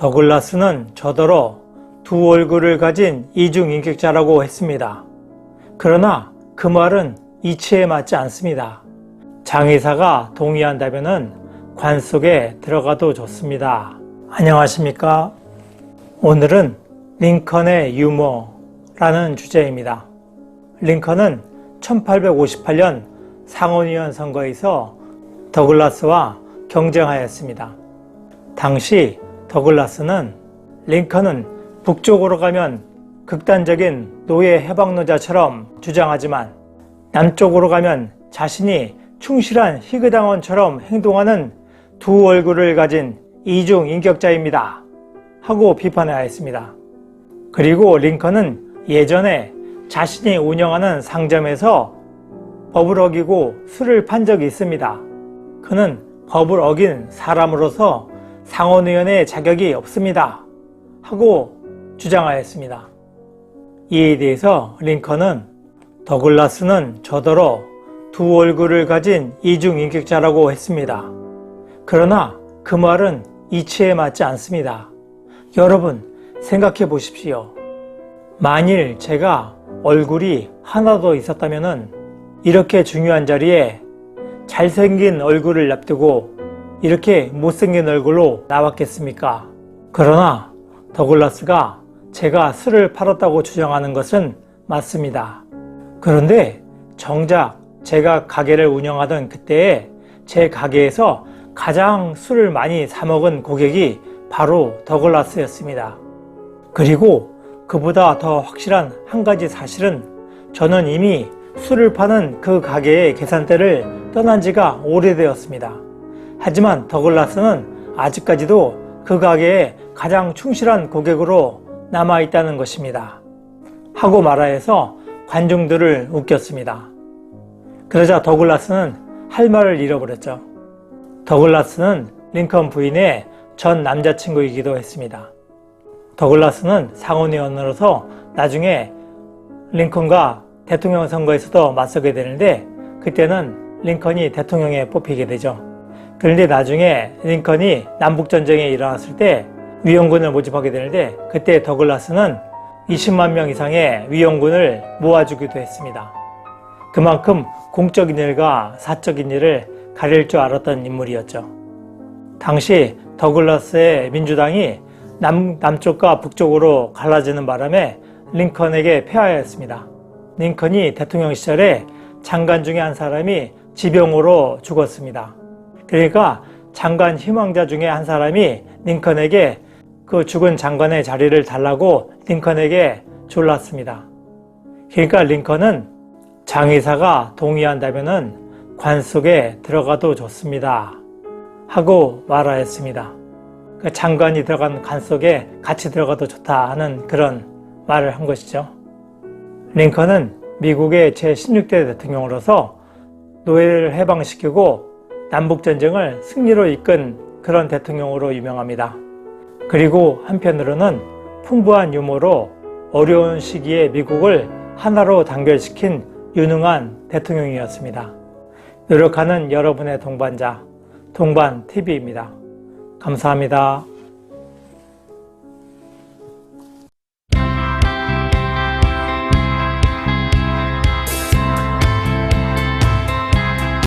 더글라스는 저더러 두 얼굴을 가진 이중인격자라고 했습니다. 그러나 그 말은 이치에 맞지 않습니다. 장의사가 동의한다면 관 속에 들어가도 좋습니다. 안녕하십니까? 오늘은 링컨의 유머라는 주제입니다. 링컨은 1858년 상원의원 선거에서 더글라스와 경쟁하였습니다. 당시 더글라스는 링컨은 북쪽으로 가면 극단적인 노예 해방노자처럼 주장하지만 남쪽으로 가면 자신이 충실한 희귀당원처럼 행동하는 두 얼굴을 가진 이중인격자입니다 하고 비판하였습니다. 그리고 링컨은 예전에 자신이 운영하는 상점에서 법을 어기고 술을 판 적이 있습니다. 그는 법을 어긴 사람으로서 상원의원의 자격이 없습니다 하고 주장하였습니다. 이에 대해서 링컨은 더글라스는 저더러 두 얼굴을 가진 이중인격자라고 했습니다. 그러나 그 말은 이치에 맞지 않습니다. 여러분 생각해 보십시오. 만일 제가 얼굴이 하나 더 있었다면 이렇게 중요한 자리에 잘생긴 얼굴을 납두고 이렇게 못생긴 얼굴로 나왔겠습니까? 그러나 더글라스가 제가 술을 팔았다고 주장하는 것은 맞습니다. 그런데 정작 제가 가게를 운영하던 그때에 제 가게에서 가장 술을 많이 사 먹은 고객이 바로 더글라스였습니다. 그리고 그보다 더 확실한 한 가지 사실은 저는 이미 술을 파는 그 가게의 계산대를 떠난 지가 오래되었습니다. 하지만 더글라스는 아직까지도 그 가게에 가장 충실한 고객으로 남아있다는 것입니다. 하고 말하여서 관중들을 웃겼습니다. 그러자 더글라스는 할 말을 잃어버렸죠. 더글라스는 링컨 부인의 전 남자친구이기도 했습니다. 더글라스는 상원의원으로서 나중에 링컨과 대통령 선거에서도 맞서게 되는데 그때는 링컨이 대통령에 뽑히게 되죠. 그런데 나중에 링컨이 남북전쟁에 일어났을 때 위원군을 모집하게 되는데 그때 더글라스는 20만 명 이상의 위원군을 모아주기도 했습니다. 그만큼 공적인 일과 사적인 일을 가릴 줄 알았던 인물이었죠. 당시 더글라스의 민주당이 남쪽과 북쪽으로 갈라지는 바람에 링컨에게 패하였습니다. 링컨이 대통령 시절에 장관 중에 한 사람이 지병으로 죽었습니다. 그러니까 장관 희망자 중에 한 사람이 링컨에게 그 죽은 장관의 자리를 달라고 링컨에게 졸랐습니다. 그러니까 링컨은 장의사가 동의한다면 관 속에 들어가도 좋습니다 하고 말하였습니다. 그 장관이 들어간 관 속에 같이 들어가도 좋다 하는 그런 말을 한 것이죠. 링컨은 미국의 제16대 대통령으로서 노예를 해방시키고 남북전쟁을 승리로 이끈 그런 대통령으로 유명합니다. 그리고 한편으로는 풍부한 유머로 어려운 시기에 미국을 하나로 단결시킨 유능한 대통령이었습니다. 노력하는 여러분의 동반자, 동반TV입니다. 감사합니다.